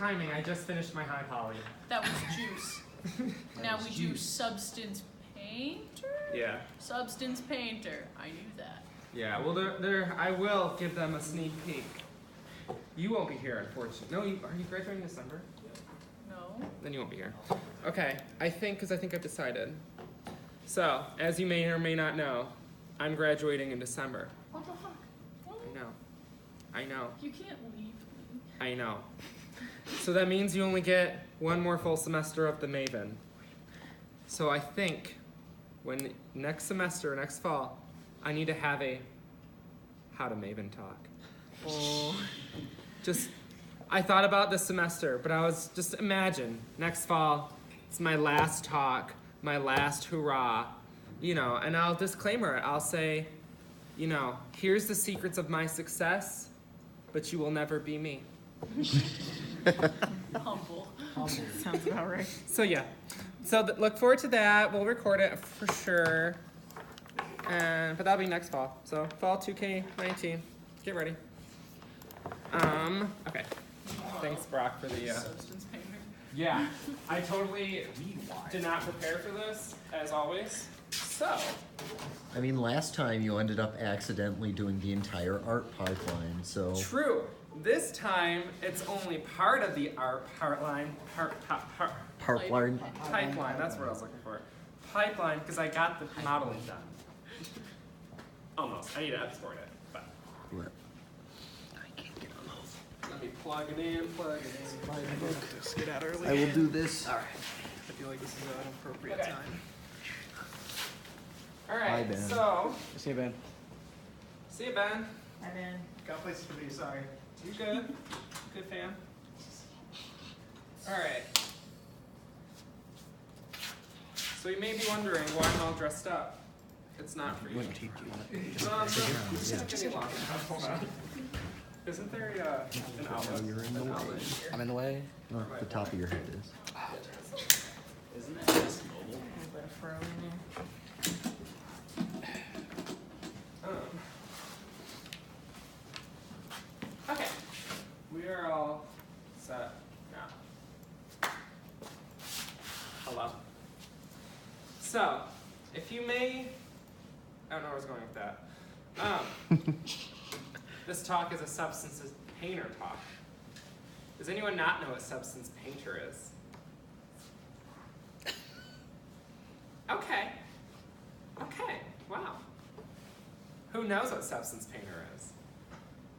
Timing, I just finished my high poly. That was juice. Now we do substance painter? Yeah. Substance painter. I knew that. Yeah, well, I will give them a sneak peek. You won't be here, unfortunately. No, are you graduating in December? No. Then you won't be here. Okay, because I think I've decided. So, as you may or may not know, I'm graduating in December. What the fuck? I know. You can't leave me. I know. So that means you only get one more full semester of the Maven. So I think when next semester, next fall, I need to have a how to Maven talk. Oh. I thought about this semester, but I was just imagine next fall, it's my last talk, my last hurrah, and I'll disclaimer it. I'll say, here's the secrets of my success, but you will never be me. Humble. Sounds about right. So yeah, look forward to that. We'll record it for sure, but that'll be next fall. So fall 2K19, get ready. Okay. Thanks, Brock, for the. Substance painter. Yeah, I totally did not prepare for this, as always. So. I mean, last time you ended up accidentally doing the entire art pipeline, so. True. This time, it's only part of the art pipeline. Pipeline. Pipeline, that's what I was looking for. Pipeline, because I got the modeling done. Almost. I need to export it, but. I can't get on those. Let me plug it in. Just get out early. I will do this. All right. I feel like this is an appropriate Okay. time. All Hi, right, Ben. so. See you, Ben. See you, Ben. Hi, Ben. Got places to be, sorry. You good? Good fan? All right. So you may be wondering why I'm all dressed up. It's not for you. No, Isn't there an outlet? You're in the way. I'm in the way. No, the top of your head is. Isn't that just mobile? Put a fro in there. Okay. We are all set now. Hello. So, if you may, I don't know where I was going with that. This talk is a substance painter talk. Does anyone not know what substance painter is? Okay. Okay. Wow. Who knows what substance painter is?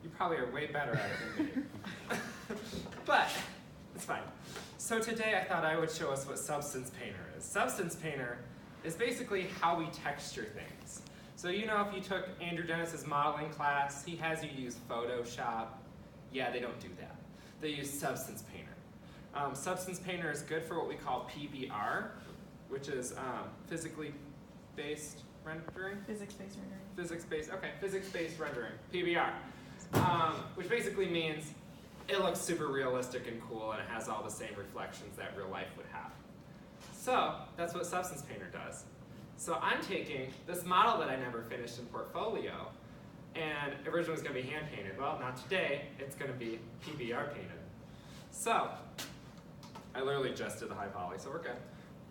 You probably are way better at it than me. But it's fine. So today I thought I would show us what substance painter is. Substance painter is basically how we texture things. So if you took Andrew Dennis's modeling class, he has you use Photoshop. Yeah, they don't do that. They use substance painter. Substance painter is good for what we call PBR, which is physically based rendering. Physics-based rendering. Physics-based rendering, PBR. Which basically means it looks super realistic and cool and it has all the same reflections that real life would have. So that's what substance painter does. So I'm taking this model that I never finished in portfolio, and originally it was going to be hand painted. Well, not today, it's going to be PBR painted. So I literally just did the high poly, so we're good.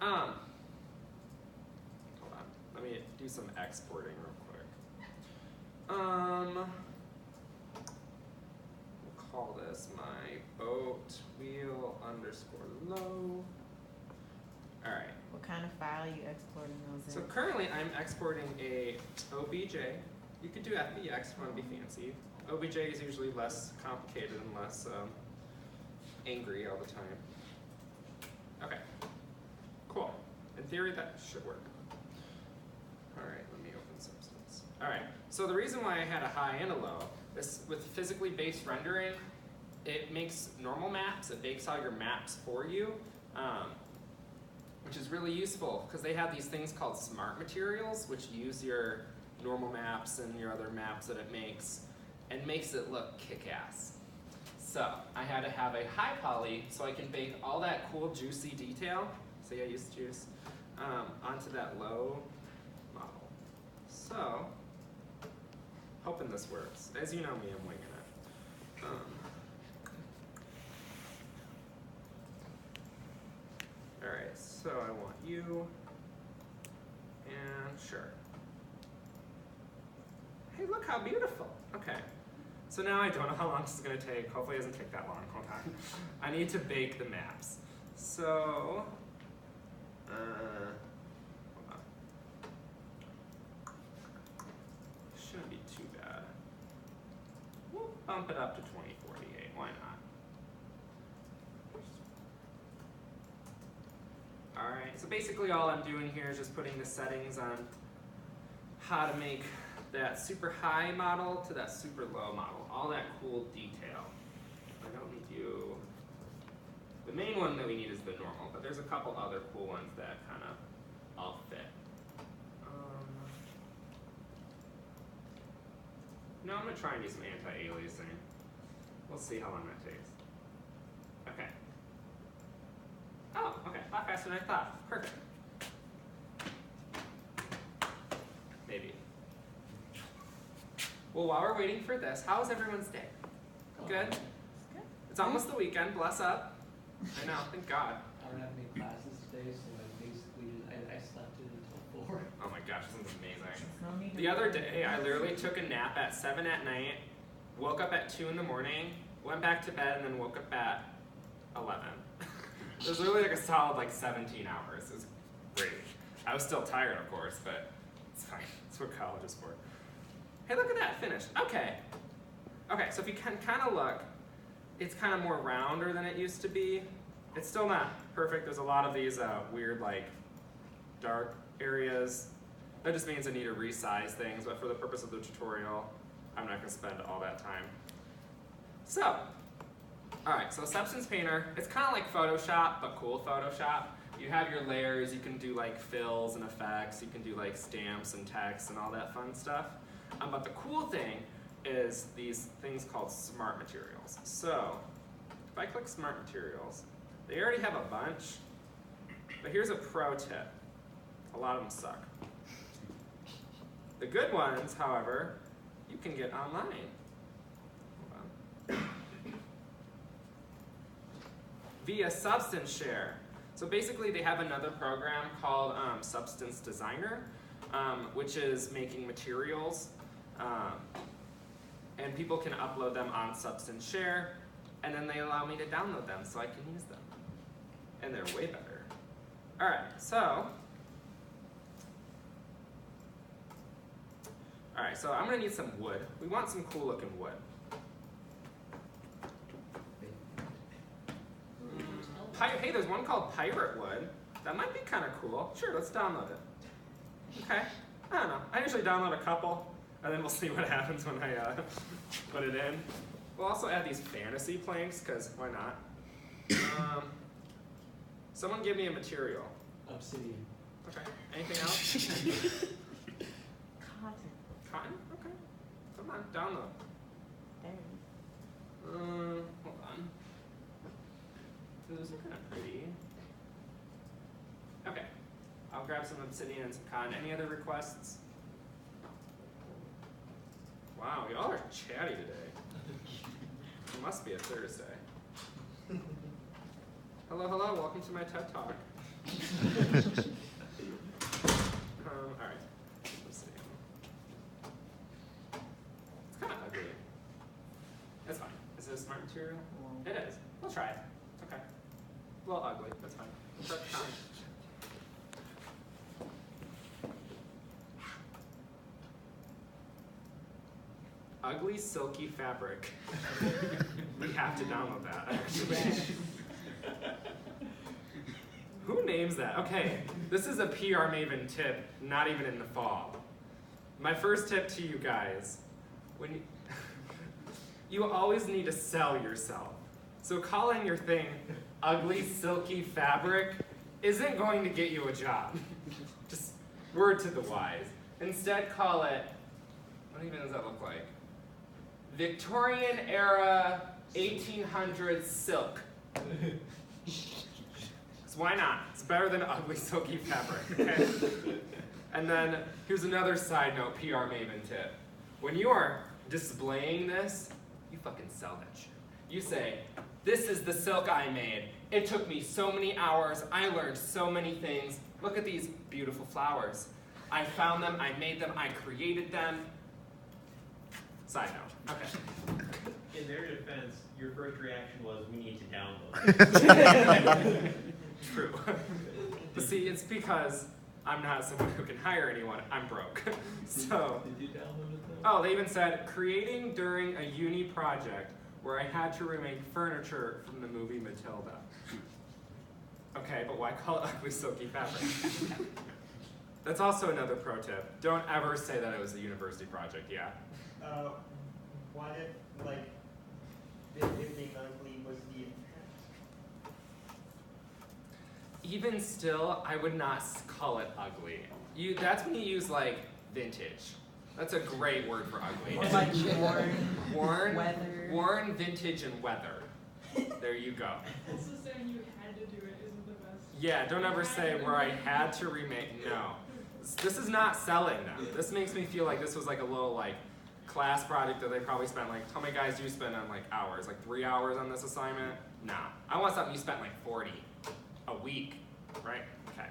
Hold on, let me do some exporting real quick. We'll call this my boat wheel _ low. All right. What kind of file are you exporting those in? So currently I'm exporting a OBJ. You could do FBX if you want to be fancy. OBJ is usually less complicated and less angry all the time. Okay, cool. In theory that should work. All right, let me open Substance. All right, so the reason why I had a high and a low is with physically based rendering, it makes normal maps, it bakes all your maps for you. Which is really useful because they have these things called smart materials, which use your normal maps and your other maps that it makes and makes it look kick-ass. So I had to have a high poly so I can bake all that cool juicy detail, see I used juice, onto that low model. So, hoping this works. As you know me, I'm winging it. so I want you, and sure. Hey, look how beautiful. Okay. So now I don't know how long this is going to take. Hopefully it doesn't take that long. Hold on. I need to bake the maps. So, hold on. Shouldn't be too bad. We'll bump it up to 2048. Why not? Alright, so basically all I'm doing here is just putting the settings on how to make that super high model to that super low model. All that cool detail. I don't need you. The main one that we need is the normal, but there's a couple other cool ones that kind of all fit. No, I'm going to try and do some anti-aliasing. We'll see how long that takes. Okay. Oh, okay. A lot faster than I thought. Perfect. Maybe. Well, while we're waiting for this, how's everyone's day? Good? It's almost the weekend. Bless up. I know. Thank God. I don't have any classes today, so I basically I slept in until 4. Oh my gosh, this is amazing. No need The to- other day, I literally took a nap at 7 at night, woke up at 2 in the morning, went back to bed, and then woke up at 11. It was literally like a solid 17 hours. It was great. I was still tired, of course, but it's fine. That's what college is for. Hey, look at that, finished. Okay. Okay, so if you can kind of look, it's kind of more rounder than it used to be. It's still not perfect. There's a lot of these weird, dark areas. That just means I need to resize things, but for the purpose of the tutorial, I'm not going to spend all that time. So, alright, so Substance Painter, it's kind of like Photoshop, but cool Photoshop. You have your layers, you can do fills and effects, you can do stamps and text and all that fun stuff. But the cool thing is these things called Smart Materials. So, if I click Smart Materials, they already have a bunch, but here's a pro tip. A lot of them suck. The good ones, however, you can get online. Hold on. Via Substance Share. So basically they have another program called Substance Designer, which is making materials, and people can upload them on Substance Share, and then they allow me to download them so I can use them. And they're way better. Alright, so I'm gonna need some wood. We want some cool looking wood. Hey, there's one called Pirate Wood. That might be kind of cool. Sure, let's download it. Okay, I don't know. I usually download a couple, and then we'll see what happens when I put it in. We'll also add these fantasy planks, because why not? Someone give me a material. Obsidian. Okay, anything else? Cotton. Cotton? Okay. Come on, download. There. Hold on. Those are kind of pretty. Okay, I'll grab some obsidian and some cotton. Any other requests? Wow, y'all are chatty today. It must be a Thursday. Hello, hello, welcome to my TED Talk. Alright, let's see. It's kind of ugly. That's fine. Is it a smart material? It is. We'll try it. Okay. A little ugly, that's fine. We'll try cotton. Ugly silky fabric. We have to download that, actually. Who names that? Okay, this is a PR Maven tip, not even in the fall. My first tip to you guys, when you always need to sell yourself. So calling your thing ugly silky fabric isn't going to get you a job. Just word to the wise. Instead call it, what even does that look like? Victorian era 1800s silk. So why not? It's better than ugly silky fabric, okay? And then here's another side note PR Maven tip. When you are displaying this, you fucking sell that shit. You say, This is the silk I made. It took me so many hours. I learned so many things. Look at these beautiful flowers. I found them, I made them, I created them. Side note. Okay. In their defense, your first reaction was, we need to download. True. But see, it's because I'm not someone who can hire anyone. I'm broke. So. Did you download it though? Oh, they even said, creating during a uni project where I had to remake furniture from the movie Matilda. Okay, but why call it ugly silky fabric? That's also another pro tip. Don't ever say that it was a university project, yeah? What if, like, if being ugly was the intent? Even still, I would not call it ugly. That's when you use, like, vintage. That's a great word for ugly. Or like worn, Worn, worn, vintage, and weather. There you go. Also saying you had to do it isn't the best. Yeah, don't ever say where I had to remake. No. This is not selling them. This makes me feel like this was like a little like class project that they probably spent like, how many guys do you spend on like hours? Like 3 hours on this assignment? Nah. I want something you spent like 40 a week, right? Okay.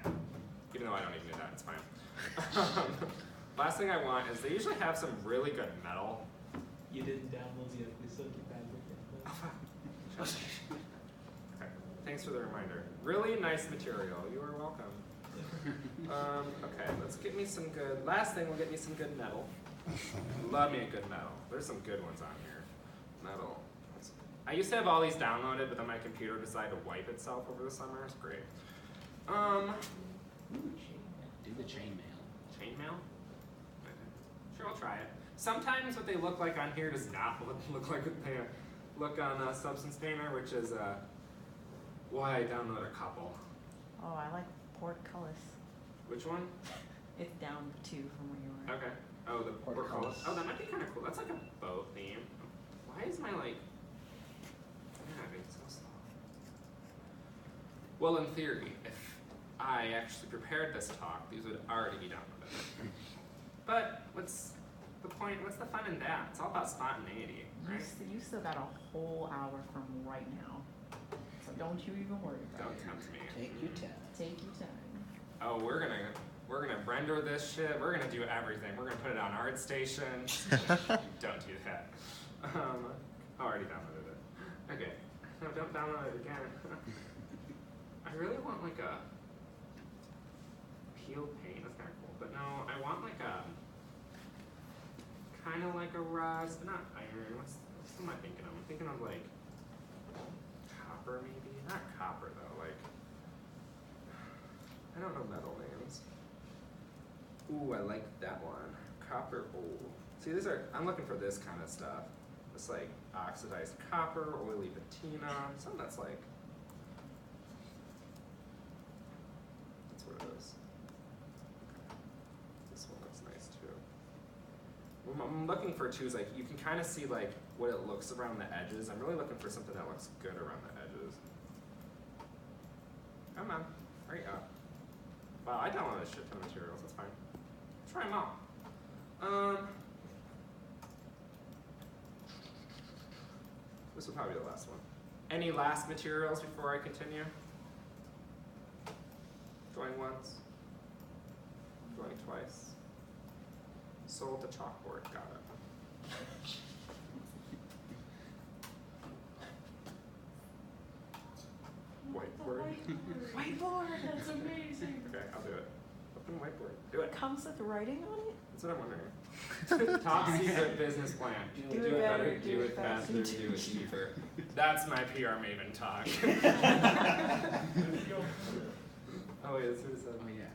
Even though I don't even do that, it's fine. Last thing I want is they usually have some really good metal. You didn't download the ugly silky fabric yet, though? Okay. Thanks for the reminder. Really nice material. You are welcome. Okay, let's get me some good. Last thing, we'll get me some good metal. Love me a good metal. There's some good ones on here. Metal. I used to have all these downloaded, but then my computer decided to wipe itself over the summer. It's great. Do the chainmail. Chainmail? Sure, I'll try it. Sometimes what they look like on here does not look like what they look on Substance Painter, which is why I download a couple. Oh, I like portcullis. Which one? It's down 2 from where you were. Okay. Oh, the Portcullis. Oh, that might be kind of cool. That's like a boat theme. Why is my like? Yeah, being so slow. Well, in theory, if I actually prepared this talk, these would already be downloaded. But what's the point? What's the fun in that? It's all about spontaneity, right? You still got a whole hour from right now. So don't you even worry about Don't it. tempt me. Take your time. Take your time. Oh, we're gonna render this shit. We're gonna do everything. We're gonna put it on ArtStation. Don't do that. I already downloaded it. Okay. No, don't download it again. I really want like a peel paint. That's kind of cool. But no, I want like a kind of like a rust, but not iron. What am I thinking of? I'm thinking of like copper, maybe. Not copper though. Like I don't know metal names. Ooh, I like that one. Copper. Ooh. See, I'm looking for this kind of stuff. It's like oxidized copper, oily patina, something that's like. That's what it is. This one looks nice too. What I'm looking for too is like, you can kind of see like what it looks around the edges. I'm really looking for something that looks good around the edges. Come on, hurry up. Wow, I downloaded a shit ton of materials, that's fine. Try them all. This will probably be the last one. Any last materials before I continue? Drawing once. Drawing twice. Sold the chalkboard, got it. Whiteboard. Whiteboard! That's amazing. Okay, I'll do it. Open whiteboard. Do it. Comes with writing on it? That's what I'm wondering. Top secret business plan. Do it better, do it faster, do it cheaper. That's my PR Maven talk. Oh wait, that's what it said. Oh yeah.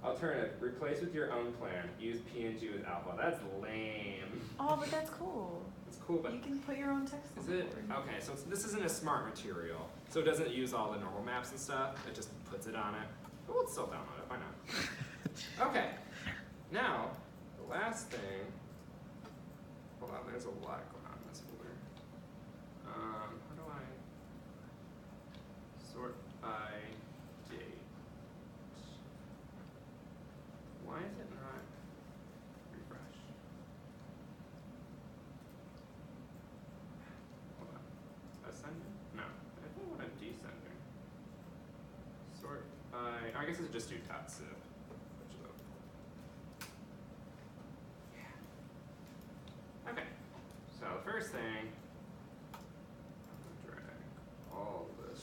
Alternative, replace with your own plan. Use PNG with alpha. That's lame. Oh, but that's cool. It's cool, but You can put your own text is on it? board. Okay, so this isn't a smart material. So it doesn't use all the normal maps and stuff. It just puts it on it. But we'll still download it, why not? Okay. Now, the last thing. Hold on, there's a lot going on in this folder. How do I sort by date? Why is it not refresh? Hold on. I guess I just do Tatsu. Yeah. Okay. So the first thing, I'm gonna drag all this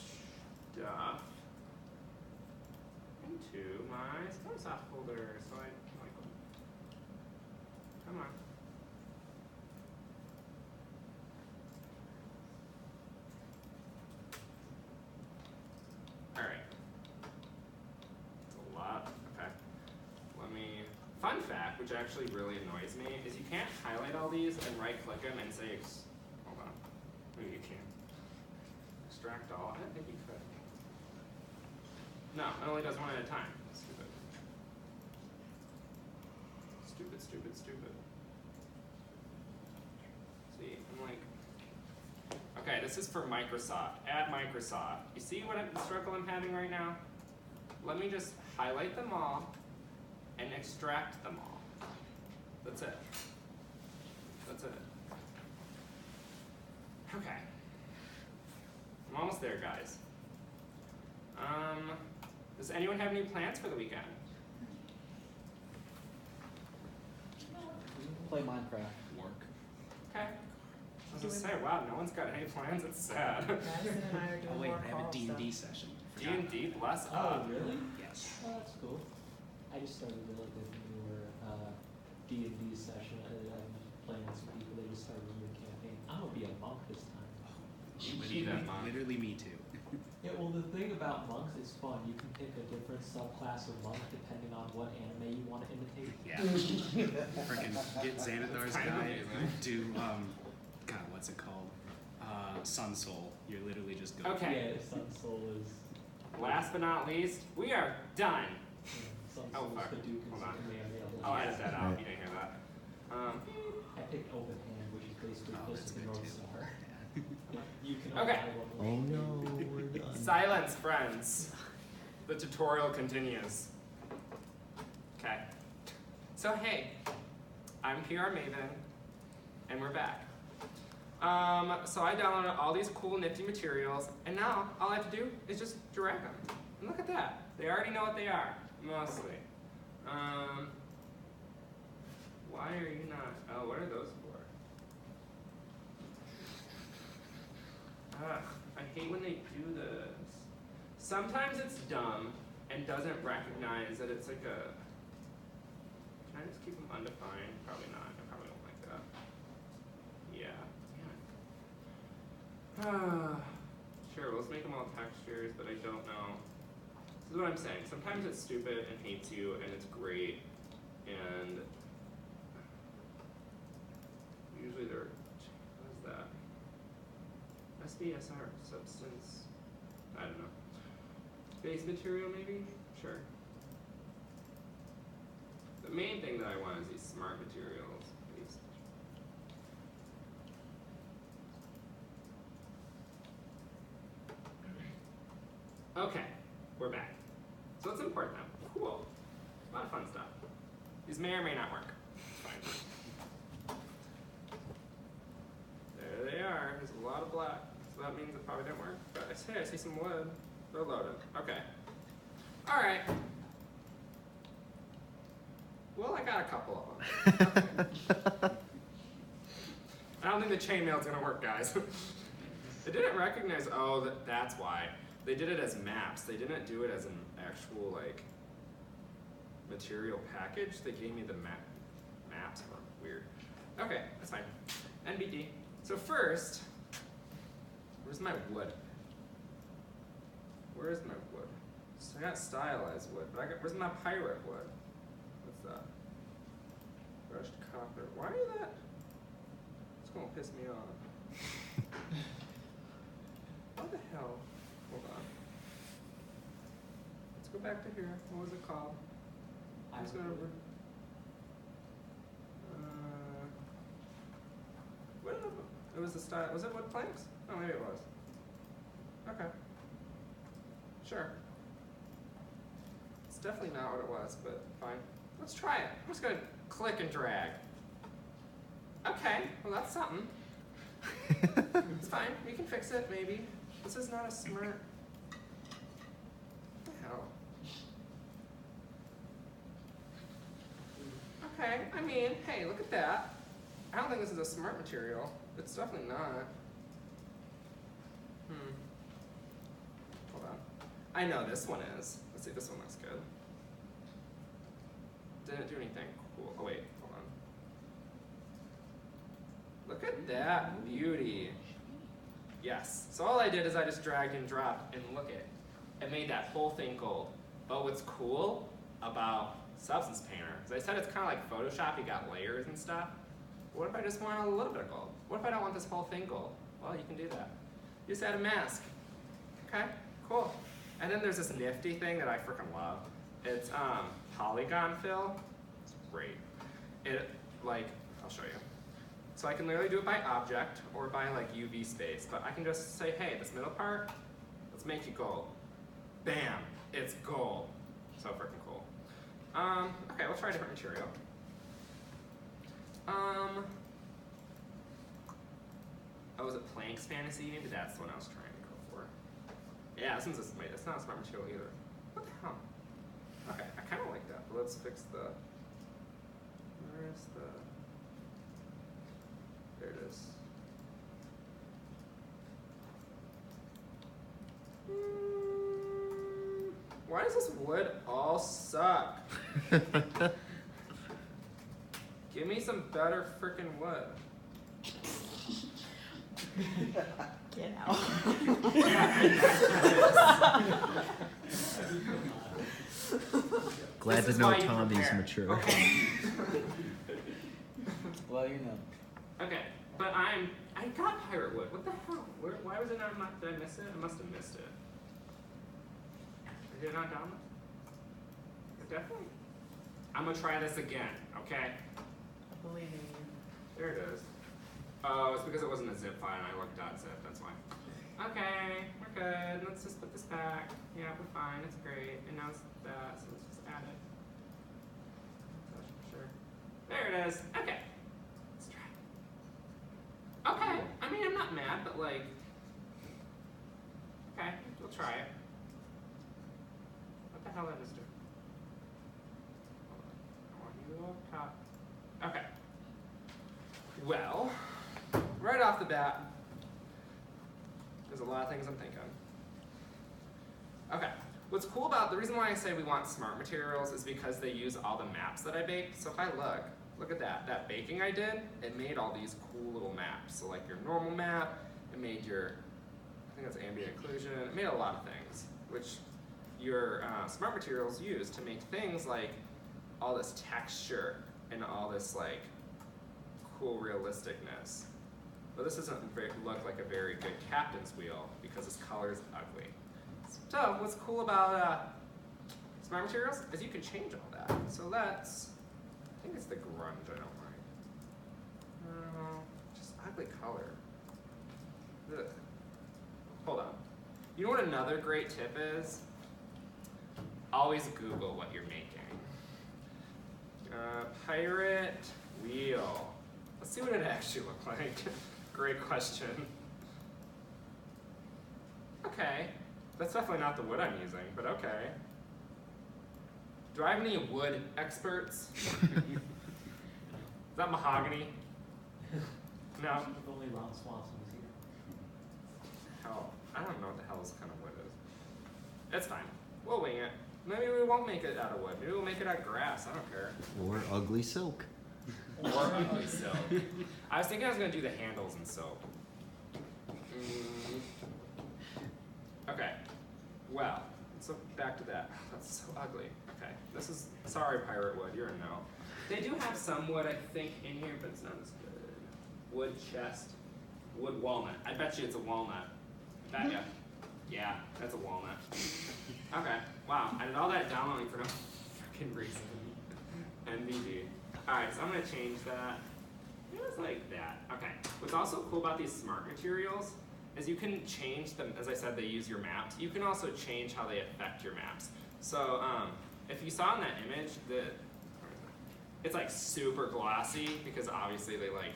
stuff into my Soft folder, so I like them. Come on. All right. That's a lot. Okay. Let me. Fun fact, which actually really annoys me, is you can't highlight all these and right-click them and say, hold on. Maybe you can. Extract all. I don't think you could. No, it only does one at a time. Stupid. Stupid, stupid, stupid. See, I'm like, okay, this is for Microsoft. Add Microsoft. You see what the struggle I'm having right now? Let me just highlight them all and extract them all. That's it. That's it. Okay. I'm almost there, guys. Does anyone have any plans for the weekend? Play Minecraft. Work. Okay. I was gonna say, wow, no one's got any plans. It's sad. Madison and I are doing Oh wait, more I have a call D&D stuff. session. D&D, bless Oh, up. really? Yes. Oh, that's cool. I just started a newer D&D session. I'm playing with some people. They just started a new campaign. I'm gonna be a monk this time. Be that monk. Literally me too. Yeah, well, the thing about monks is fun. You can pick a different subclass of monk depending on what anime you want to imitate. Yeah. Freaking get Xanathar's That's kind of guide. amazing. Do God, what's it called? Sun Soul. You're literally just going. Okay. Yeah, Sun Soul is. Last but not least, we are done. Sun Oh, Soul is fuck. the Duke Hold and on. Superman. I'll edit that out. You didn't hear that. I picked Open Hand, which is basically Oh, close that's to the good North too. Star. You can Okay. Oh no, we're done. Silence, friends. The tutorial continues. Okay. So hey, I'm PR Maven, and we're back. So I downloaded all these cool nifty materials, and now all I have to do is just drag them. And look at that. They already know what they are, mostly. Why are you not? Oh, what are those for? Ugh, I hate when they do this. Sometimes it's dumb and doesn't recognize that it's like a. Can I just keep them undefined? Probably not. I probably don't like that. Yeah. Damn it. Sure, let's make them all textures, but I don't know. This is what I'm saying. Sometimes it's stupid and hates you, and it's great, and usually they're. What is that? SBSR, substance, I don't know. Base material maybe? Sure. The main thing that I want is these smart materials. Base material. Okay, we're back. So what's important now? Cool. A lot of fun stuff. These may or may not work. It's fine. There they are. There's a lot of black. So that means it probably didn't work. But I see some wood. They're loaded. Okay. Alright. Well, I got a couple of them. I don't think the chainmail's gonna work, guys. They didn't recognize, oh, that's why. They did it as maps. They didn't do it as an actual, like, material package. They gave me the maps were weird. Okay, that's fine. NBD. So first, where's my wood? Where's my wood? So I got stylized wood, but where's my pirate wood? What's that? Brushed copper. Why are that? It's gonna piss me off. What the hell? Hold on. Let's go back to here. What was it called? I'm just gonna. What? It was the style. Was it wood planks? Oh, maybe it was. Okay. Sure. It's definitely not what it was, but fine. Let's try it. I'm just gonna click and drag. Okay, well that's something. It's fine. We can fix it, maybe. This is not a smart. What the hell? Okay, I mean, hey, look at that. I don't think this is a smart material. It's definitely not. Hold on. I know this one is. Let's see if this one looks good. Didn't do anything cool. Oh wait, hold on. Look at that beauty. Yes. So all I did is I just dragged and dropped, and look it. It made that whole thing gold. But what's cool about Substance Painter, as I said, it's kind of like Photoshop, you got layers and stuff. What if I just want a little bit of gold? What if I don't want this whole thing gold? Well, you can do that. You just add a mask. Okay, cool. And then there's this nifty thing that I freaking love. It's polygon fill. It's great. It, like, I'll show you. So I can literally do it by object or by like UV space, but I can just say, hey, this middle part, let's make you gold. Bam, it's gold. So freaking cool. Okay, we'll try a different material. Oh, was it Planck's Fantasy? Maybe that's the one I was trying to go for. Yeah, this one's just, wait, it's not a smart material either. What the hell? Okay, I kind of like that, but let's fix the, where's the, there it is. Why does this wood all suck? Give me some better freaking wood. Get out. Glad This to is know why you Tommy's prepare. mature. Okay. Well, you know. Okay, but I got pirate wood. What the hell? Why was it not, did I miss it? I must have missed it. Did it not download? It definitely. I'm gonna try this again, okay? Believe in you. There it is. Oh, it's because it wasn't a zip file and I looked .zip, that's why. Okay, we're good. Let's just put this back. Yeah, we're fine, it's great. And now it's that, so let's just add it. Sure. There it is. Okay. Let's try it. Okay, I mean, I'm not mad, but like, okay, we'll try it. What the hell did I just do? Hold on. I want you up top. Okay. Well, right off the bat, there's a lot of things I'm thinking. Okay, what's cool about, the reason why I say we want smart materials is because they use all the maps that I baked. So if I look at that baking I did, it made all these cool little maps. So like your normal map, it made your, I think that's ambient occlusion, it made a lot of things, which your smart materials use to make things like all this texture and all this like cool realisticness. But this doesn't look like a very good captain's wheel because this color is ugly. So what's cool about smart materials is you can change all that. So let's, I think it's the grunge I don't like. Just ugly color. Ugh. Hold on. You know what another great tip is? Always Google what you're making. Pirate wheel. Let's see what it actually looked like. Great question. Okay, that's definitely not the wood I'm using, but okay. Do I have any wood experts? Is that mahogany? No? If only Ron Swanson was here. Hell, I don't know what the hell this kind of wood is. It's fine. We'll wing it. Maybe we won't make it out of wood. Maybe we'll make it out of grass. I don't care. Or ugly silk. Or ugly silk. I was thinking I was gonna do the handles in silk. Okay. Well, let's look back to that. That's so ugly. Okay. This is, sorry Pirate Wood, you're a no. They do have some wood I think in here, but it's not as good. Wood chest. Wood walnut. I bet you it's a walnut. Bet ya. Yeah, that's a walnut. Okay. Wow. I did all that downloading for no freaking reason. NVD. Alright, so I'm gonna change that. It was like that. Okay. What's also cool about these smart materials is you can change them, as I said, they use your maps. You can also change how they affect your maps. So if you saw in that image, it's like super glossy because obviously they like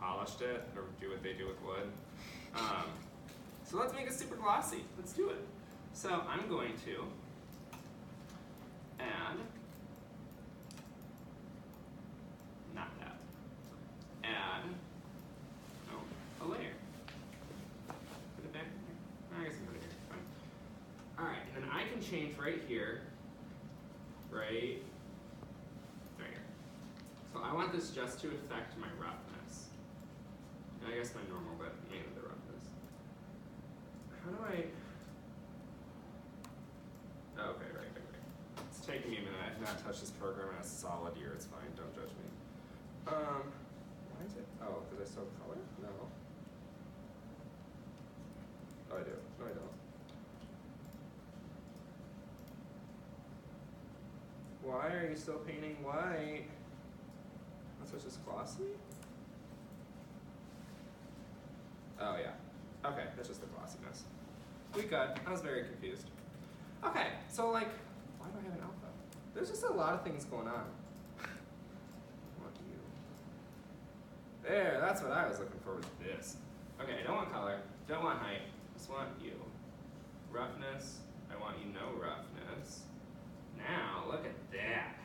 polished it or do what they do with wood. So let's make it super glossy. Let's do it. So I'm going to add can change right here, right here. So I want this just to affect my roughness. And I guess my normal, but mainly the roughness. How do I? Oh, okay, right. It's taking me a minute. I've not touched this program in a solid year. It's fine. Don't judge me. Why is it? Oh, because I still have color? No. Oh, I do. No, I don't. Why are you still painting white? That's what's just glossy? Oh, yeah. Okay, that's just the glossiness. We got. I was very confused. Okay, so like, why do I have an alpha? There's just a lot of things going on. What do you? There, that's what I was looking for with this. Okay, I don't want color, don't want height, just want you. Roughness, I want you no roughness. Now, look at that.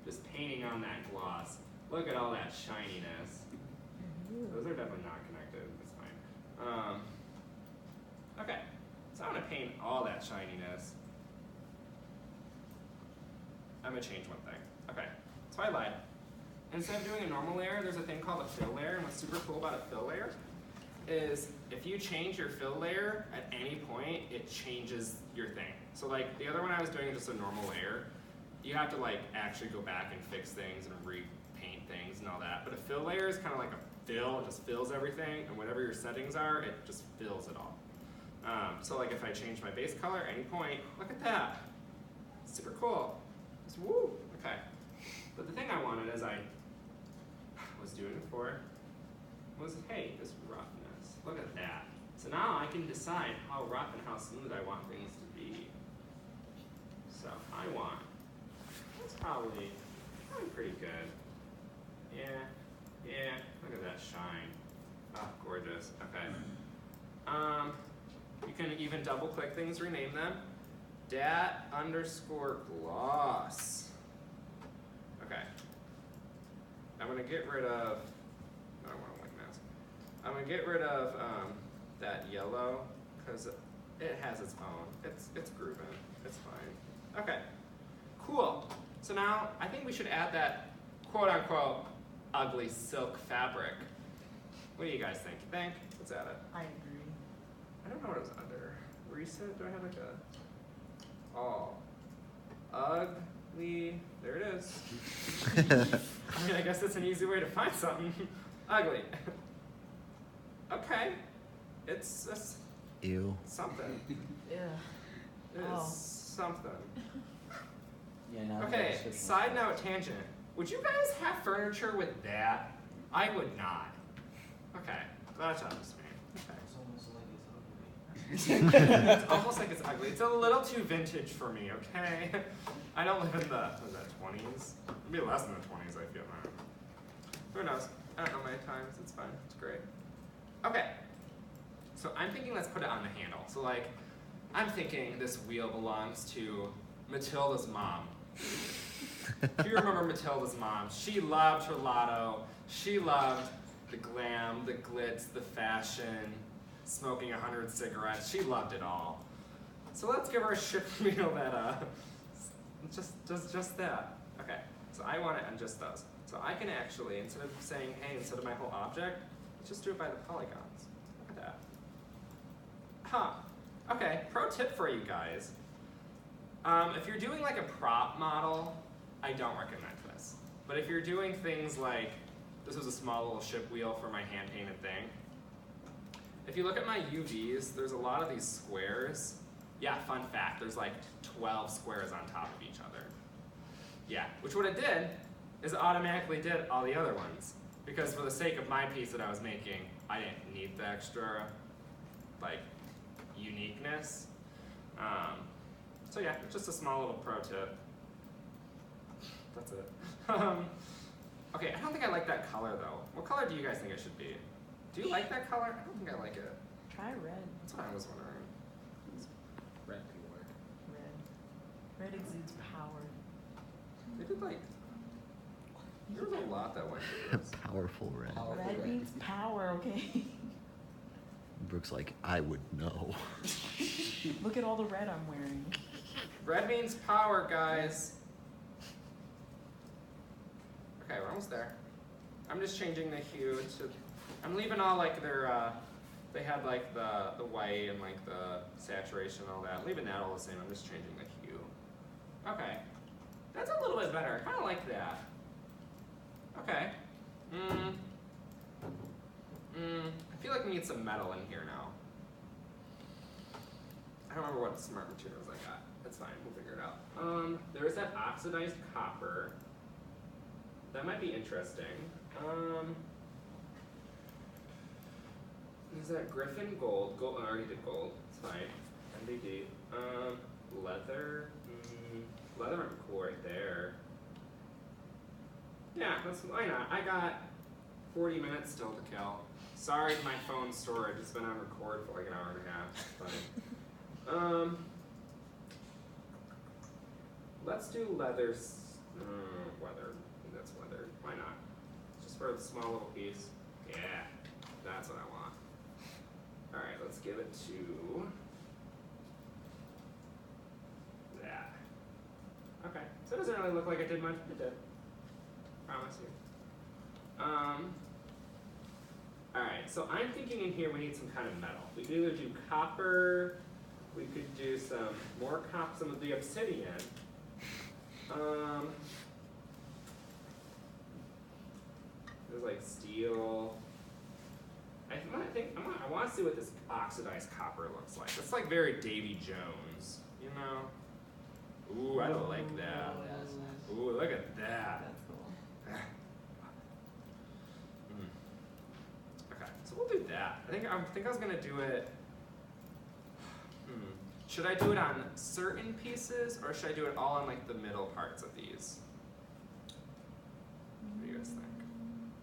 Just painting on that gloss. Look at all that shininess. Those are definitely not connected, that's fine. Okay, so I'm gonna paint all that shininess. I'm gonna change one thing. Okay, so I lied. Instead of doing a normal layer, there's a thing called a fill layer, and what's super cool about a fill layer is if you change your fill layer at any point, it changes your thing. So like the other one I was doing just a normal layer, you have to like actually go back and fix things and repaint things and all that. But a fill layer is kind of like a fill, it just fills everything, and whatever your settings are, it just fills it all. So like if I change my base color at any point, look at that. Super cool. Just woo, okay. But the thing I wanted as I was doing it for was, hey, this roughness. Look at that. So now I can decide how rough and how smooth I want things to be. So I want, that's probably pretty good. Yeah, look at that shine. Oh, gorgeous, okay. You can even double click things, rename them. Dat_gloss. Okay. I'm gonna get rid of, I don't want a white mask. I'm gonna get rid of that yellow, because it has its own. It's grooving, it's fine. Okay, cool. So now I think we should add that quote unquote ugly silk fabric. What do you guys think? You think? Let's add it. I agree. I don't know what it was under. Recent, do I have like a, oh, ugly, there it is. I mean, I guess that's an easy way to find something. Ugly. Okay, it's Ew. something. Yeah. It is Oh. something. Yeah, now Okay, side note tangent. Would you guys have furniture with that? I would not. Okay, that's just me. Okay. It's almost like it's ugly. It's a little too vintage for me, okay? I don't live in the, what is that, 20s? Maybe less than the 20s, I feel. I don't know. Who knows? I don't know my times. It's fine. It's great. Okay. So I'm thinking let's put it on the handle. So like, I'm thinking this wheel belongs to Matilda's mom. If you remember Matilda's mom, she loved her lotto. She loved the glam, the glitz, the fashion, smoking 100 cigarettes. She loved it all. So let's give her a ship wheel that just that. Okay, so I want it on just those. So I can actually, instead of saying, hey, instead of my whole object, let's just do it by the polygons. Look at that. Huh. Okay, pro tip for you guys. If you're doing like a prop model, I don't recommend this. But if you're doing things like, this was a small little ship wheel for my hand-painted thing. If you look at my UVs, there's a lot of these squares. Yeah, fun fact, there's like 12 squares on top of each other. Yeah, which what it did is it automatically did all the other ones. Because for the sake of my piece that I was making, I didn't need the extra, like, uniqueness. So yeah, just a small little pro tip. That's it. Okay, I don't think I like that color though. What color do you guys think it should be? Do you like that color? I don't think I like it. Try red. That's what I was wondering. Red could work. Red. Red exudes power. They did like, there was a lot that went into this. Powerful red. Red means power, okay? Brooke's like, I would know. Look at all the red I'm wearing. Red means power, guys. Okay, we're almost there. I'm just changing the hue to, I'm leaving all like their, they had like the white and like the saturation and all that. I'm leaving that all the same, I'm just changing the hue. Okay, that's a little bit better, I kinda like that. Okay, I feel like we need some metal in here now. I don't remember what smart materials I got. That's fine, we'll figure it out. There's that oxidized copper. That might be interesting. Is that Griffin gold? Gold, I already did gold. It's fine. MBD. Leather. Leather might be cool right there. Yeah, why not? I got 40 minutes still to kill. Sorry, my phone storage. It's been on record for like an hour and a half. It's fine. Let's do leather. Leather. That's leather. Why not? Just for a small little piece. Yeah, that's what I want. All right, let's give it to that. Okay, so it doesn't really look like it did much. It did. Promise you. All right, so I'm thinking in here we need some kind of metal. We could either do copper. We could do some more some of the obsidian. There's like steel. I want to see what this oxidized copper looks like. It's like very Davy Jones, you know? Ooh, I don't like that. Ooh, look at that. That's cool. Okay, so we'll do that. I think I was gonna do it. Should I do it on certain pieces, or should I do it all on like the middle parts of these? What do you guys think?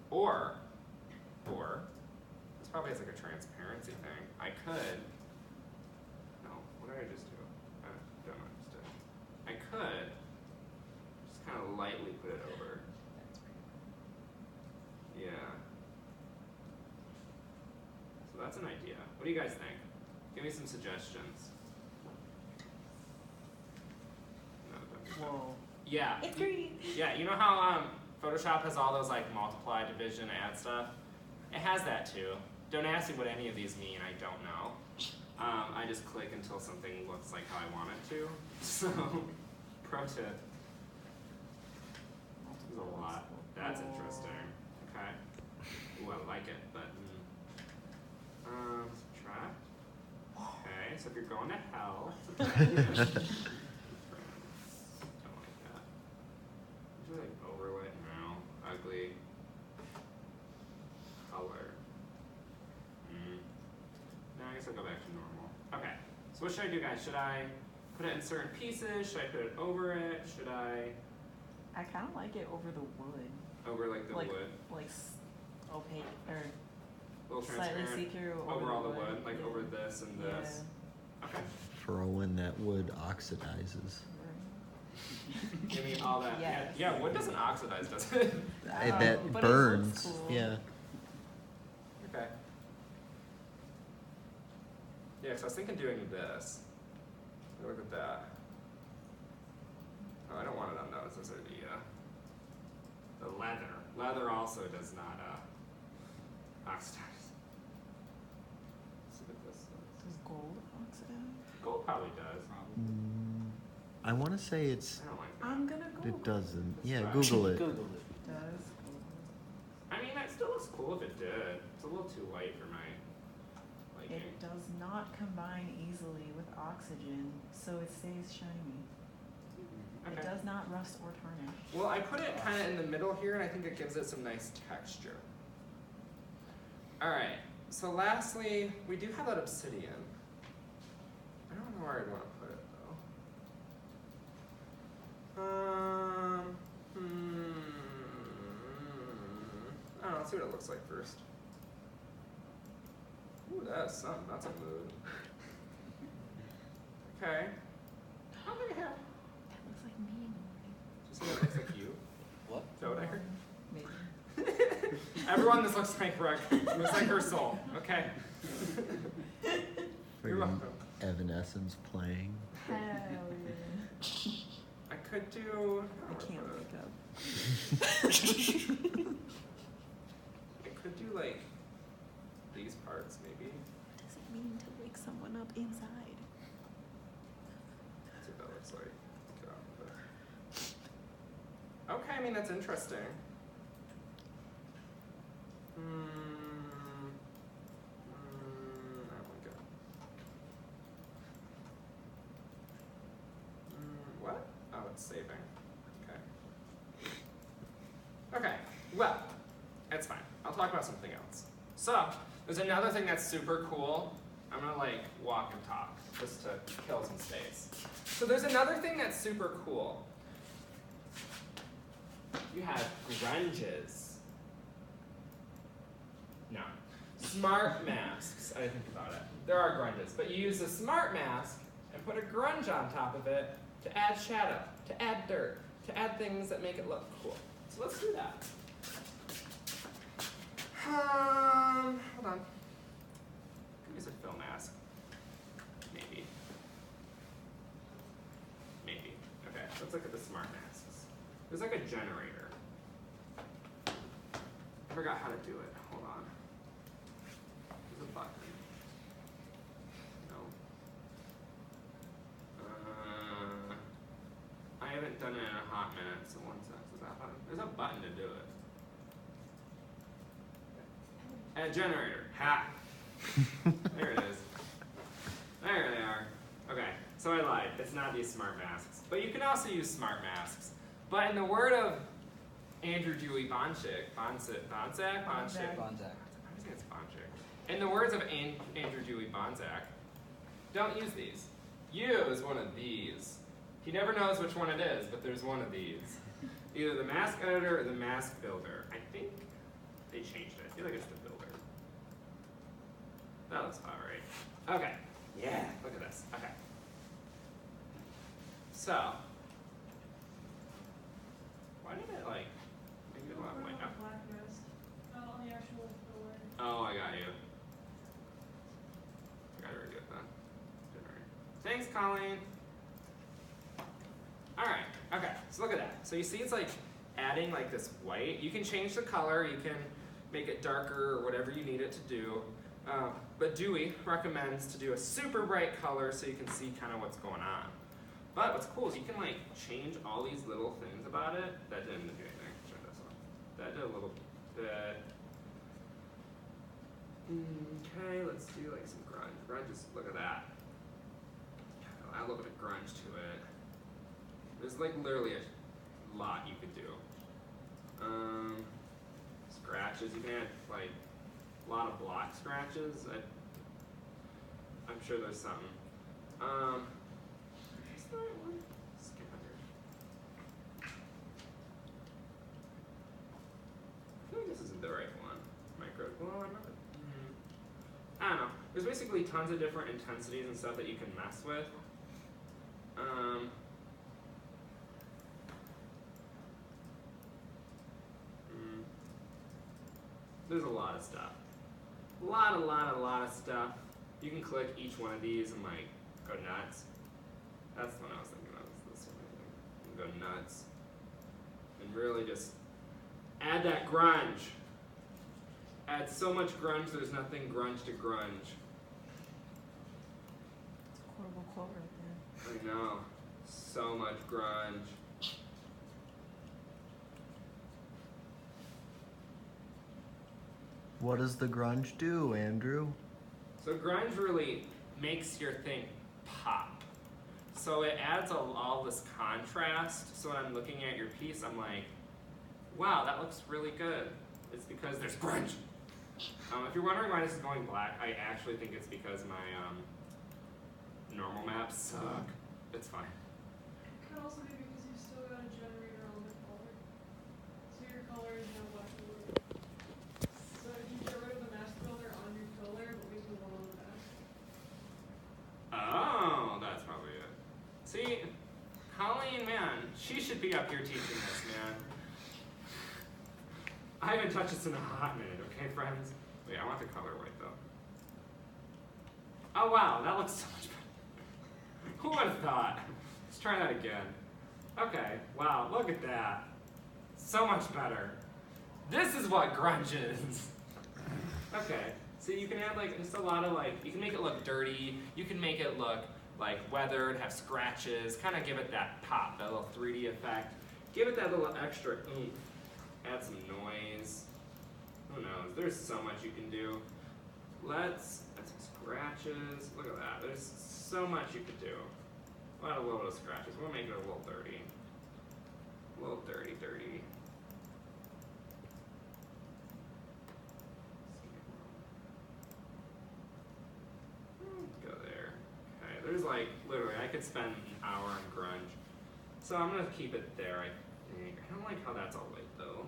Or this probably has like a transparency thing. I could. No, what did I just do? I don't know. I could just kind of lightly put it over. Yeah. So that's an idea. What do you guys think? Give me some suggestions. No, don't do that. Whoa. Yeah. It's green. Yeah, you know how Photoshop has all those like multiply, division, add stuff? It has that too. Don't ask me what any of these mean, I don't know. I just click until something looks like how I want it to. So, pro tip. There's a lot. That's interesting. Okay. Ooh, I like it, but subtract. Okay, so if you're going to hell, subtract it. Don't like that. Do like overlay? No. Ugly. Color. No, I guess I'll go back to normal. Okay. So what should I do, guys? Should I put it in certain pieces? Should I put it over it? Should I I kind of like it over the wood. over like the wood? Like opaque or A little slightly transparent see-through over all the wood, like yeah. over this and this. Okay. Throw in that wood oxidizes. Give me all that. Yes. Yeah, wood doesn't oxidize, does it? That but it looks burns. cool. Yeah. Okay. Yeah, so I was thinking doing this. Look at that. Oh, I don't want it on those. Those are the leather. Leather also does not oxidize. Let's look at this. Does gold oxidize? Gold probably does. I want to say it's. I don't like that. I'm gonna Google. It doesn't. That's Yeah, right. Google it. Google it. Does gold? I mean, it still looks cool if it did. It's a little too light for my liking. It does not combine easily with oxygen, so it stays shiny. It Okay. does not rust or tarnish. Well, I put it kind of in the middle here, and I think it gives it some nice texture. All right. So lastly, we do have that obsidian. I don't know where I'd want to put it though. I don't know. Let's see what it looks like first. Ooh, that's something. That's a mood. Okay. How do I have? That looks like me in the morning. Just say that looks like you. What? Is that what I heard? Maybe. Everyone, this looks like Rick. It looks like her soul. Okay. You're welcome. Evanescence playing. Hell yeah. I could do. I can't wake up. I could do like these parts maybe. What does it mean to wake someone up inside? That's what that looks like. Get off of it. Okay, I mean that's interesting. I don't like it. What? Oh, it's saving. Okay. Okay, well, it's fine. I'll talk about something else. So, there's another thing that's super cool. I'm gonna like walk and talk just to kill some space. So there's another thing that's super cool. You have grunges. No. Smart masks. I didn't think about it. There are grunges, but you use a smart mask and put a grunge on top of it to add shadow, to add dirt, to add things that make it look cool. So let's do that. Hold on. Use a fill mask. Maybe. Maybe. Okay, let's look at the smart masks. There's like a generator. I forgot how to do it. Hold on. There's a button. No. I haven't done it in a hot minute, so one sec. Is that button? There's a button to do it. Add generator. Ha! There it is. There they are. Okay, so I lied. It's not these smart masks. But you can also use smart masks. But in the word of Andrew Dewey Bonchik, Bonchik? I think it's Bonchik. In the words of Andrew Dewey Bonchak, don't use these. Use one of these. He never knows which one it is, but there's one of these. Either the mask editor or the mask builder. I think they changed it. I feel like it's the builder. That looks about right. Okay. Yeah, look at this. Okay. So, why did it like make it a lot like up? Black mask. On the actual filler. Oh, I got you. I gotta redo it then. Thanks, Colleen. Alright, okay, so look at that. So you see it's like adding like this white. You can change the color, you can make it darker or whatever you need it to do. But Dewey recommends to do a super bright color so you can see kind of what's going on. But what's cool is you can like change all these little things about it. That didn't do anything. Try this one. That did a little bit. Okay, let's do like some grunge. Grunge is, look at that. Add a little bit of grunge to it. There's like literally a lot you could do. Scratches, you can add like a lot of block scratches. I'm sure there's something. Is the right one? Skip under. I feel like this isn't the right one. Micro. Well, I don't know. There's basically tons of different intensities and stuff that you can mess with. There's a lot of stuff. A lot of stuff. You can click each one of these and like go nuts. That's the one I was thinking of, is this one I think. And go nuts. And really just add that grunge. Add so much grunge there's nothing grunge to grunge. It's a horrible quote right there. I know. So much grunge. What does the grunge do, Andrew? So grunge really makes your thing pop. So it adds all this contrast. So when I'm looking at your piece, I'm like, wow, that looks really good. It's because there's grunge. If you're wondering why this is going black, I actually think it's because my normal maps suck. It's fine. Could also be because you've still got a generator on the color. So your color is now black and white. So if you get rid of the mask builder on your color, but leave the one on the mask. Oh, that's probably it. See, Colleen, man, she should be up here teaching this, man. I haven't touched this in a hot minute, okay, friends? Wait, I want the color white, though. Oh, wow, that looks so much better. would have thought? Let's try that again. Okay, wow, look at that. So much better. This is what grunge is. Okay, so you can add like just a lot of like, you can make it look dirty, you can make it look like weathered, have scratches, kind of give it that pop, that little 3D effect. Give it that little extra oomph. Add some noise. Who knows? There's so much you can do. Let's add some scratches. Look at that. There's so much you could do. We'll add a little bit of scratches. We'll make it a little dirty. A little dirty. Go there. Okay, there's like, literally, I could spend an hour on grunge. So I'm gonna keep it there, I think. I don't like how that's all lit though.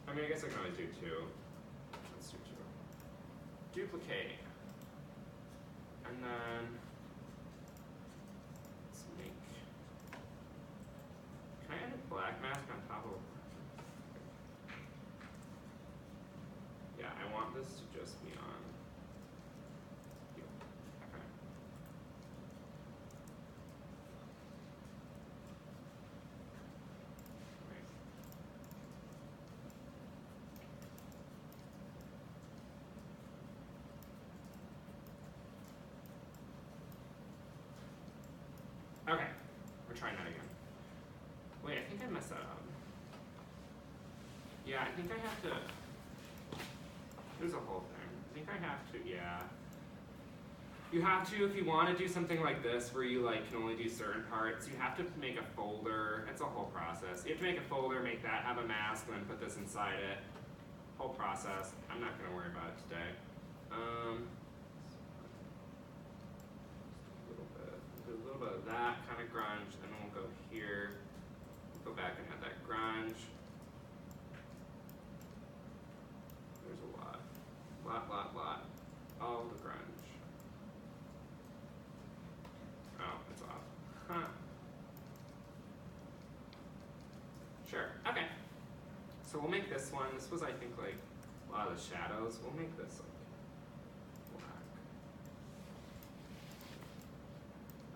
I mean, I guess I can always do two. Let's do two. Duplicate. And then, let's make, can I add a black mask on top of? Yeah, I want this to just be on. Okay. Okay, we're trying that again. Wait, I think I messed that up. Yeah, I think I have to, there's a whole thing. I think I have to, yeah. You have to, if you want to do something like this where you like can only do certain parts, you have to make a folder. It's a whole process. You have to make a folder, make that have a mask, and then put this inside it. Whole process. I'm not going to worry about it today. Do a little bit of that kind of grunge, and then we'll go here. Go back and add that grunge. There's a lot. Lot. All the grunge. Oh, it's off. Huh. Sure, okay. So we'll make this one. This was, I think, like a lot of the shadows. We'll make this like black.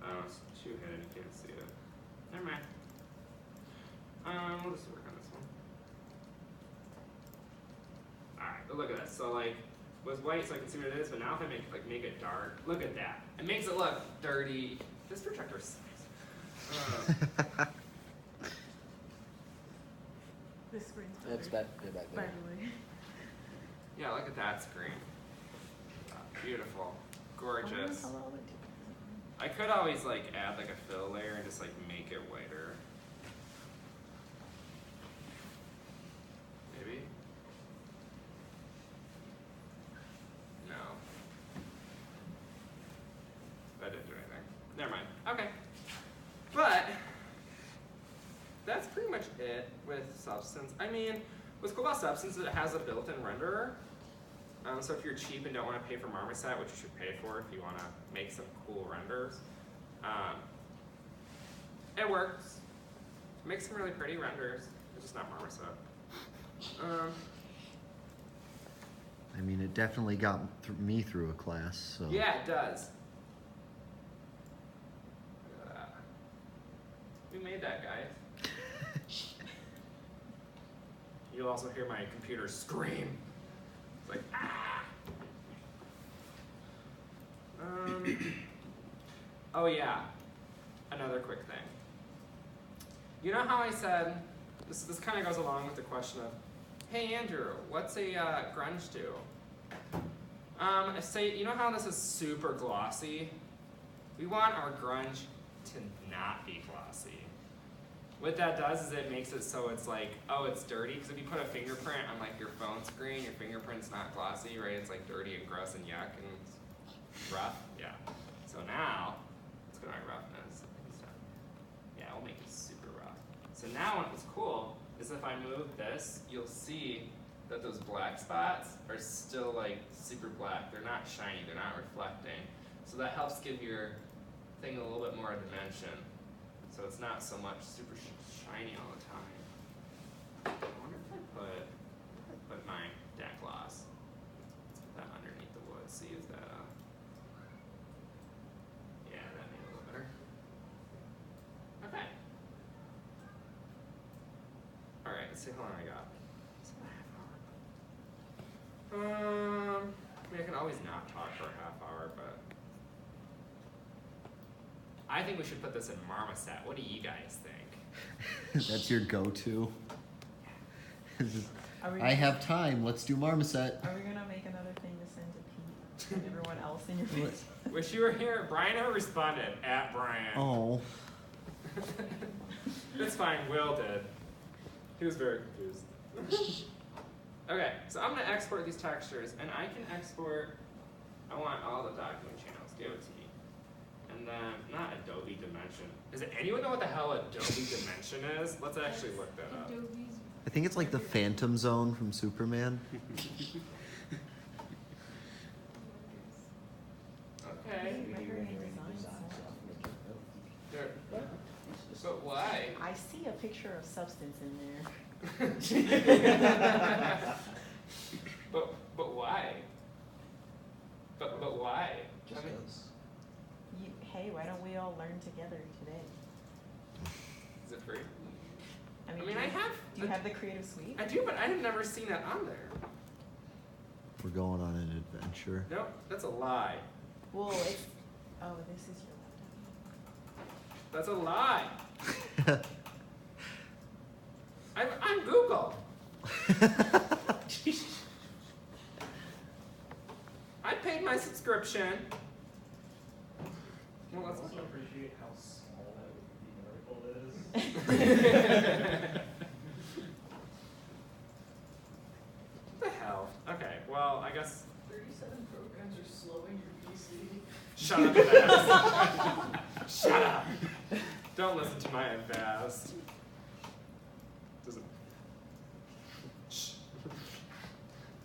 Oh, it's too hidden, you can't see it. Never mind. We'll just work on this one. Alright, but look at this. So like, it was white so I can see what it is, but now if I make it dark, look at that. It makes it look dirty. This projector sucks. This screen's That's better, back by there. the way. Yeah, look at that screen. Beautiful. Gorgeous. I wonder how well they do. I could always like add like a fill layer and just like make it whiter. Maybe? No. That didn't do anything. Never mind. Okay. But that's pretty much it with Substance. I mean, what's cool about Substance is it has a built-in renderer. So if you're cheap and don't want to pay for Marmoset, which you should pay for if you want to make some cool renders, it works. It makes some really pretty renders. It's just not Marmoset. I mean, it definitely got me through a class, so. Yeah, it does. Look at that. Who made that, guys? You'll also hear my computer scream. It's like, ah! Oh yeah, another quick thing. You know how I said, this kind of goes along with the question of, hey Andrew, what's a grunge do? Say, you know how this is super glossy? We want our grunge to not be glossy. What that does is it makes it so it's like, oh, it's dirty, because if you put a fingerprint on like your phone screen, your fingerprint's not glossy, right? It's like dirty and gross and yuck and rough, yeah. So now, let's go to my roughness. Yeah, we'll make it super rough. So now what's cool is if I move this, you'll see that those black spots are still like super black. They're not shiny, they're not reflecting. So that helps give your thing a little bit more dimension. So it's not so much super shiny all the time. I wonder if I put my DAC gloss. let's see how long I got. I mean, I can always not talk for a half hour, but I think we should put this in Marmoset. What do you guys think? That's your go-to. Are we I have time. Let's do Marmoset. Are we gonna make another thing to send to Pete and everyone else in your face? Wish you were here. Brian never responded. At Brian. Oh. It's fine. Will did. He was very confused. Okay, so I'm gonna export these textures, and I can export. I want all the document channels. Give it to me. And then not Adobe Dimension. Does anyone know what the hell Adobe Dimension is? Let's actually look that up. Adobe's. I think it's like the Phantom Zone from Superman. Okay. There. But why? I see a picture of substance in there. But why? But why? Just I mean, Hey, why don't we all learn together today? is it free? I I mean, mean, do I you- have. Do you have the Creative Suite? I do, but I have never seen it on there. We're going on an adventure. Nope, that's a lie. Well, it's. Oh, this is your That's a lie. I'm Google. I paid my subscription. Well, I that's also appreciate how small that article is. What the hell? Okay, well, I guess. 37 programs are slowing your PC. Shut up, Vast. Shut up. Don't listen to my Vast. Doesn't. Shh.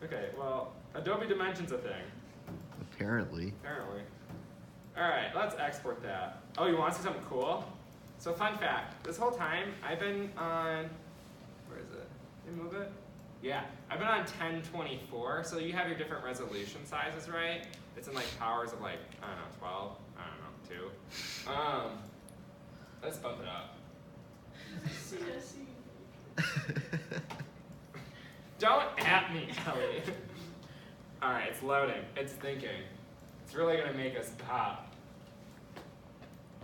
Okay, well, Adobe Dimension's a thing, Apparently. apparently. Alright, let's export that. Oh, you want to see something cool? So, fun fact, this whole time, I've been on, where is it? Can you move it? Yeah, I've been on 1024, so you have your different resolution sizes, right? It's in like powers of like, I don't know, 12, I don't know, 2. Let's bump it up. CSE. Don't at me, Kelly. Alright, it's loading. It's thinking. It's really gonna make us pop.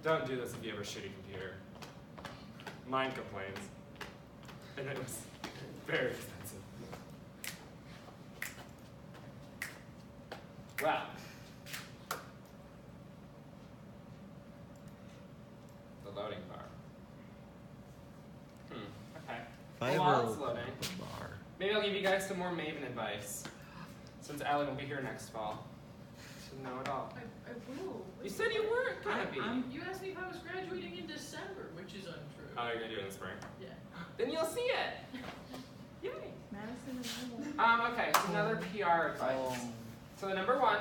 Don't do this if you have a shitty computer. Mine complains. And it was very expensive. Wow. The loading bar. Okay. If I Well, while ever it's loading, open the bar. maybe I'll give you guys some more Maven advice. Since Allie will be here next fall. She'll know it all. I will. You said you weren't gonna be. You asked me if I was graduating in December, which is untrue. Oh, you're gonna do it in the spring? Yeah. Then you'll see it. Yay. Madison and I will. Okay, so another PR advice. So the number one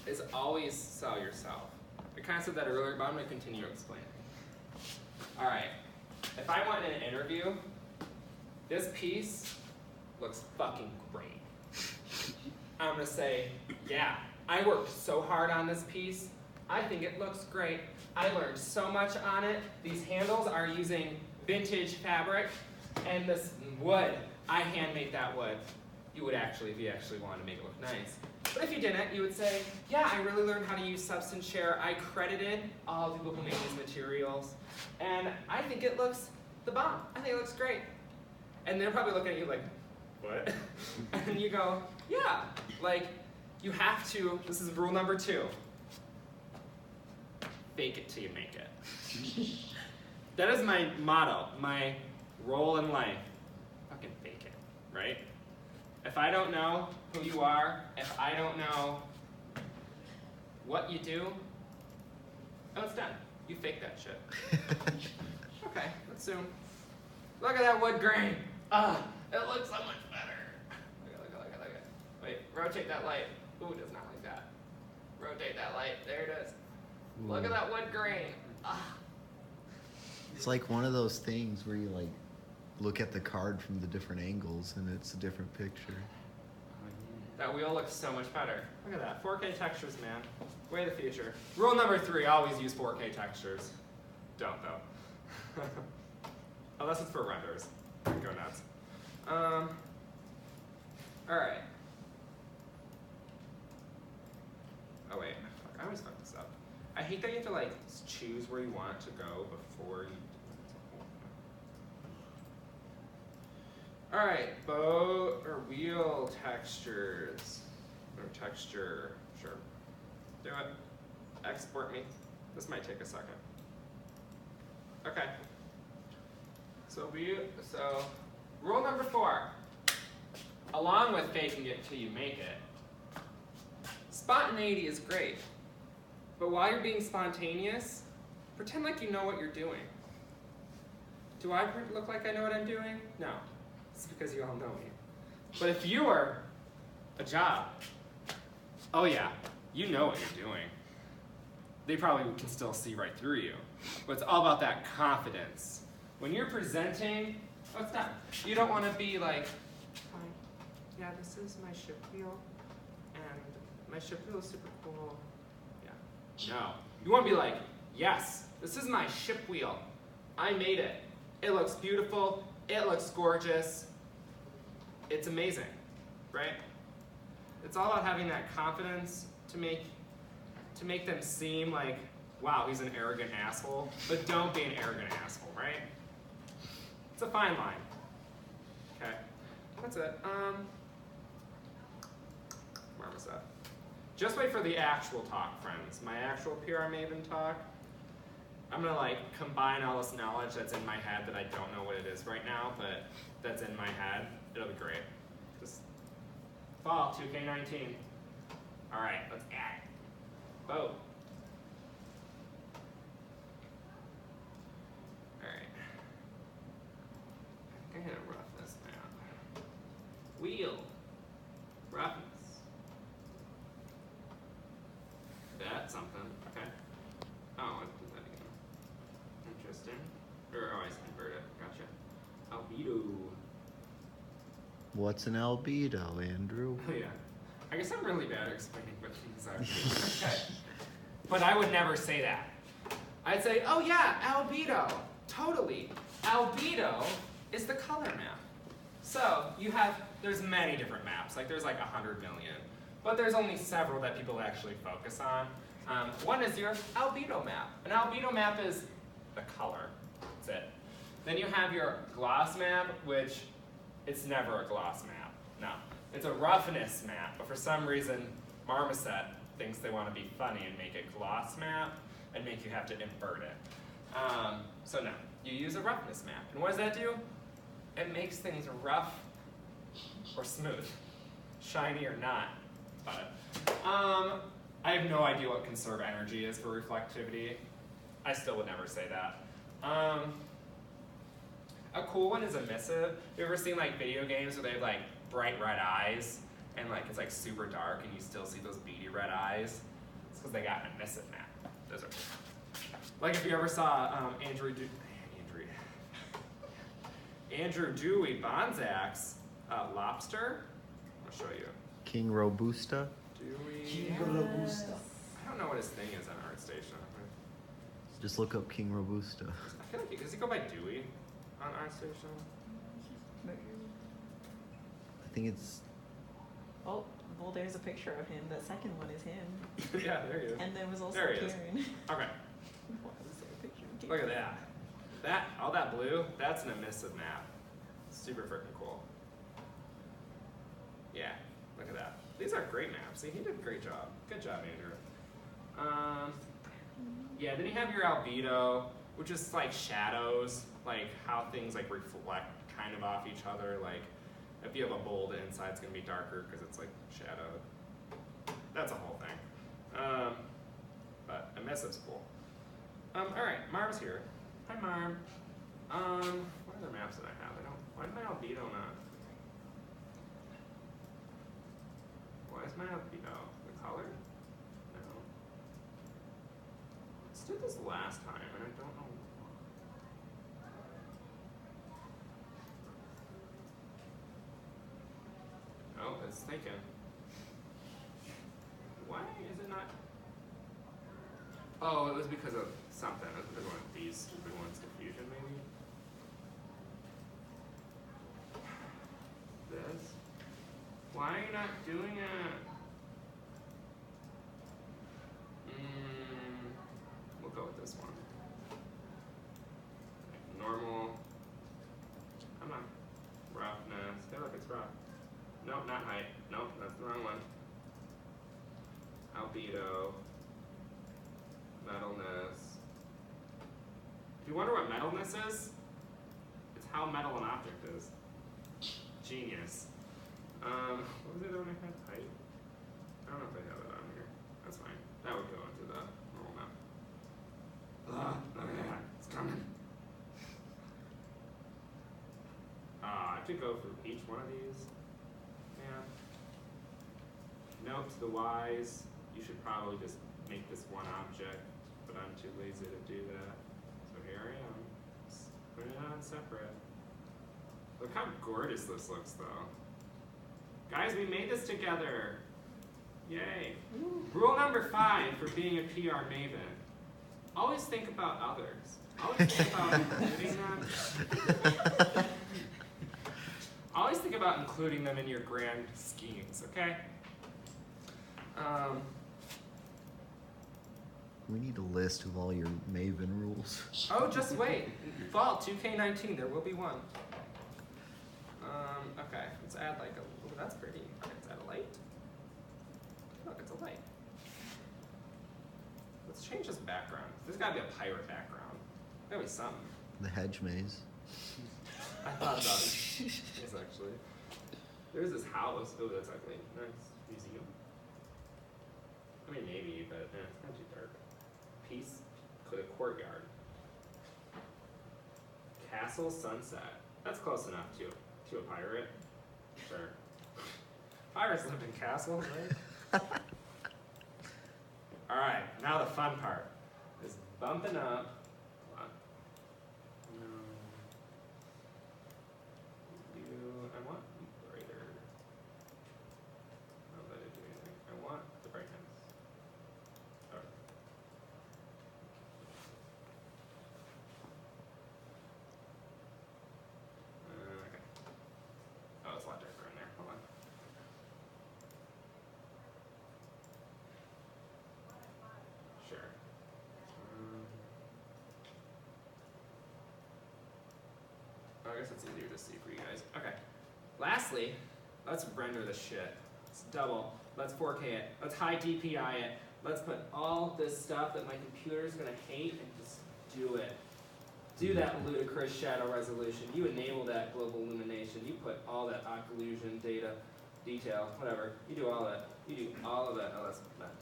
is always sell yourself. I kind of said that earlier, but I'm gonna continue explaining. All right, if I want an interview, this piece looks fucking great. I'm gonna say, yeah, I worked so hard on this piece. I think it looks great. I learned so much on it. These handles are using vintage fabric, and this wood, I handmade that wood. You would actually, if you actually wanted to make it look nice. But if you didn't, you would say, yeah, I really learned how to use Substance Share. I credited all the people who made these materials, and I think it looks the bomb. I think it looks great. And they're probably looking at you like, what? And you go, yeah, like, you have to, this is rule number 2. Fake it till you make it. That is my motto, my role in life. Fucking fake it, right? If I don't know who you are, if I don't know what you do, oh, it's done. You fake that shit. Okay, let's zoom. Look at that wood grain. Ah, it looks so much better. Look at. Wait, rotate that light. Ooh, it does not like that. Rotate that light. There it is. Look at that wood grain. Ah. It's like one of those things where you like look at the card from the different angles and it's a different picture. That wheel looks so much better. Look at that. 4K textures, man. Way of the future. Rule number 3, always use 4K textures. Don't, though. Unless it's for renders. go nuts. All right. Oh wait, fuck, I always fuck this up. I hate that you have to like choose where you want it to go before you. All right, boat or wheel textures or texture, sure. Do it. Export me. This might take a second. Okay. So rule number 4. Along with faking it till you make it, spontaneity is great. But while you're being spontaneous, pretend like you know what you're doing. Do I look like I know what I'm doing? No. It's because you all know me. But if you were a job, oh yeah, you know what you're doing. They probably can still see right through you. But it's all about that confidence. When you're presenting, oh, it's done. You don't want to be like, hi, yeah, this is my ship wheel, and my ship wheel is super cool. Yeah. No. You want to be like, yes, this is my ship wheel. I made it. It looks beautiful. It looks gorgeous. It's amazing, right? It's all about having that confidence to make them seem like, wow, he's an arrogant asshole, but don't be an arrogant asshole, right? It's a fine line. Okay, that's it. Where was that? Just wait for the actual talk, friends. My actual PR Maven talk. I'm gonna like combine all this knowledge that's in my head that I don't know what it is right now, but that's in my head. It'll be great. Just fall 2K19. All right, let's add it. Boat. All right. I'm gonna rough this map. Wheel. Roughness. That's something. Okay. Oh, let's do that again. Interesting. Or, oh, I invert it. Gotcha. Albedo. What's an albedo, Andrew? Oh, yeah. I guess I'm really bad at explaining what things are. Okay. But I would never say that. I'd say, oh yeah, albedo. Totally. Albedo is the color map. So there's many different maps. Like there's like 100 million. But there's only several that people actually focus on. One is your albedo map. An albedo map is the color. That's it. Then you have your gloss map, which it's never a gloss map. No. It's a roughness map, but for some reason, Marmoset thinks they want to be funny and make it gloss map and make you have to invert it. So no, you use a roughness map. And what does that do? It makes things rough or smooth, shiny or not. But I have no idea what conserve energy is for reflectivity. I still would never say that. A cool one is emissive. You ever seen like video games where they have like bright red eyes and like it's like super dark and you still see those beady red eyes? It's because they got an emissive map. Those are cool. Like if you ever saw Andrew Dewey Bonzac's Lobster. I'll show you. King Robusta? Dewey. King Robusta. I don't know what his thing is on ArtStation. Just look up King Robusta. I feel like, does he go by Dewey on ArtStation? I think it's... Oh, well, there's a picture of him. The second one is him. Yeah, there he is. And there was also There he is. Karen. Okay. Why was there a picture of Look Karen? at that. All that blue, that's an emissive map. Super freaking cool. Yeah, look at that. These are great maps. See, he did a great job. Good job, Andrew. Yeah, then you have your albedo, which is like shadows, like how things like reflect kind of off each other. Like if you have a bold inside, it's gonna be darker because it's like shadowed. That's a whole thing. But emissive's cool. All right, Marv's here. Hi, Marv. What other maps did I have? Why is my albedo not? Why is my albedo the color? No. Let's do this last time, and I don't know. Oh, it's thinking. Why is it not? Oh, it was because of something. It was because of one of these stupid ones, diffusion maybe? Why are you not doing it? We'll go with this one. Normal. Come on. Roughness. Feel like it's rough. Nope, not height. Nope, that's the wrong one. Albedo. Metalness. If you wonder what metalness is, it's how metal an object is. Genius. What was the other one I had? Height? I don't know if I have it on here. That's fine. That would go into the normal map. Look at that. It's coming. I have to go through each one of these. Yeah. Note to the wise, you should probably just make this one object, but I'm too lazy to do that. So here I am. Just put it on separate. Look how gorgeous this looks though. Guys, we made this together. Yay. Rule number 5 for being a PR Maven. Always think about others. Always think about including them. Always think about including them in your grand schemes, okay? We need a list of all your Maven rules. Oh, just wait. Fall 2K19, there will be one. Okay, let's add like a, oh, that's pretty. Okay, let's add a light. Look, it's a light. Let's change this background. There's gotta be a pirate background. Gotta be something. The hedge maze. I thought about it. Yes, actually. There's this house. Oh, that's ugly. Nice. Museum. I mean, maybe, but it's not too dark. Peace. The courtyard. Castle Sunset. That's close enough to a pirate. Sure. Pirates live in castles, right? Alright, now the fun part is bumping up. Hold on. No. I want brighter. Not that it do anything. I want the brightness. Okay. Okay. Oh, it's a lot darker in there. Hold on. Sure. I guess it's easier to see for you guys. Okay. Lastly, let's render the shit. Let's double. Let's 4K it. Let's high DPI it. Let's put all this stuff that my computer is gonna hate and just do it. Do that ludicrous shadow resolution. You enable that global illumination. You put all that occlusion data, detail, whatever. You do all that. You do all of that. Oh, let's not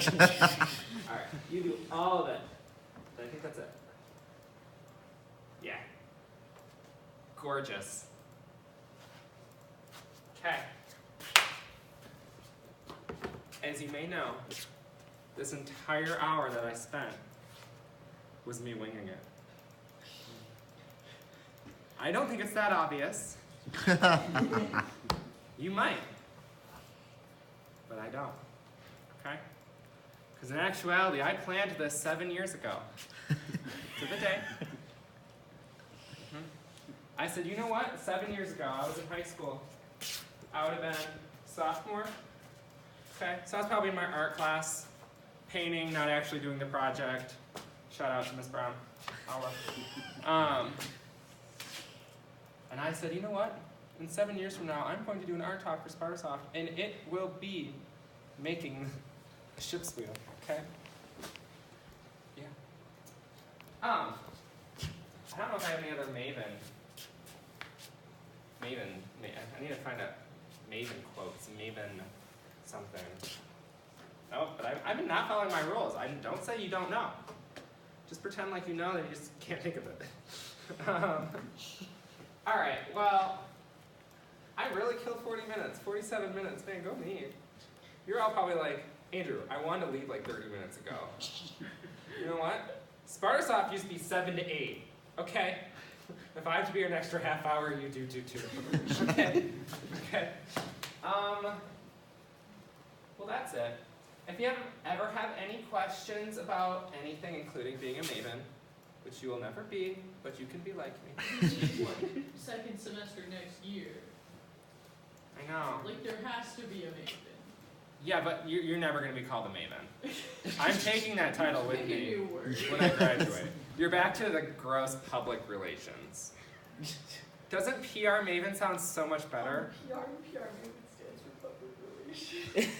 do that. All right. You do all of it. I think that's it. Yeah. Gorgeous. Okay. As you may know, this entire hour that I spent was me winging it. I don't think it's that obvious. You might, but I don't. Okay? Because in actuality, I planned this 7 years ago. To the day. I said, you know what? 7 years ago, I was in high school. I would have been sophomore. Okay, so I was probably in my art class, painting, not actually doing the project. Shout out to Miss Brown. And I said, you know what? In 7 years from now, I'm going to do an art talk for Spartasoft, and it will be making a ship's wheel. Okay? Yeah. I don't know if I have any other Maven. I need to find a Maven quotes. Maven something. Oh, but I've been not following my rules. Don't say you don't know. Just pretend like you know that you just can't think of it. All right, well, I really killed 40 minutes, 47 minutes. Man, go me. You're all probably like, Andrew, I wanted to leave like 30 minutes ago. You know what? Spartasoft used to be 7 to 8, okay? If I have to be here an extra half hour, you do too. Okay? Okay. Well, that's it. If you ever have any questions about anything, including being a Maven, which you will never be, but you can be like me. Second semester next year. I know. Like, there has to be a Maven. Yeah, but you're never going to be called a Maven. I'm taking that title with Make a me new word. when I graduate. You're back to the gross public relations. Doesn't PR Maven sound so much better? PR Maven stands for public relations.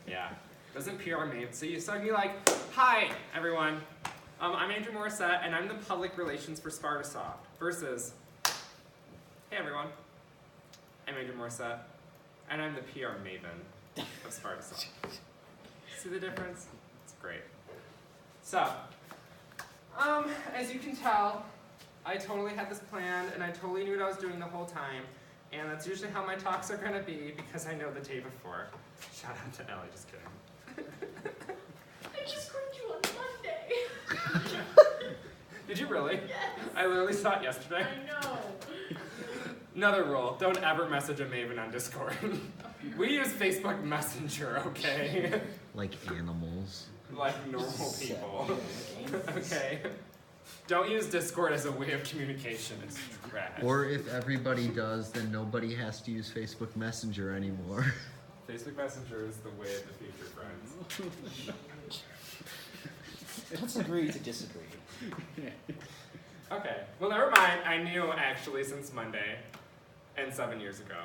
Yeah. Doesn't PR Maven? So you start me like, hi, everyone. I'm Andrew Morissette, and I'm the public relations for Spartasoft. Versus, hey, everyone. I'm Andrew Morissette, and I'm the PR Maven of Spartasoft. See the difference? It's great. So, as you can tell, I totally had this planned, and I totally knew what I was doing the whole time. And that's usually how my talks are going to be, because I know the day before. Shout out to Ellie, just kidding. I just screwed you on Monday. Did you really? Yes. I literally saw it yesterday. I know. Another rule, don't ever message a Maven on Discord. We use Facebook Messenger, okay? Like animals. Like normal people. Okay? Don't use Discord as a way of communication, it's trash. Or if everybody does, then nobody has to use Facebook Messenger anymore. Facebook Messenger is the way of the future, friends. Let's agree to disagree. Okay, well never mind, I knew actually since Monday, and 7 years ago.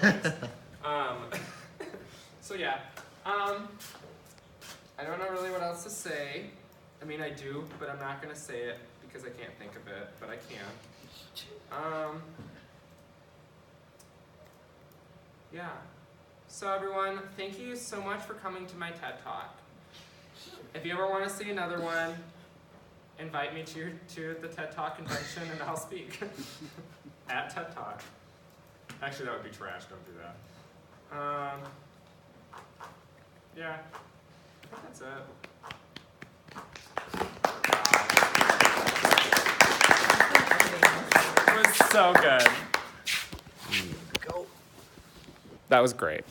Anyways, so yeah, I don't know really what else to say. I mean I do, but I'm not gonna say it because I can't think of it, but I can. Yeah, so everyone, thank you so much for coming to my TED Talk. If you ever want to see another one, invite me to the TED Talk convention and I'll speak. At TED Talk. Actually, that would be trash, don't do that. Yeah, I think that's it. It was so good. Go. That was great.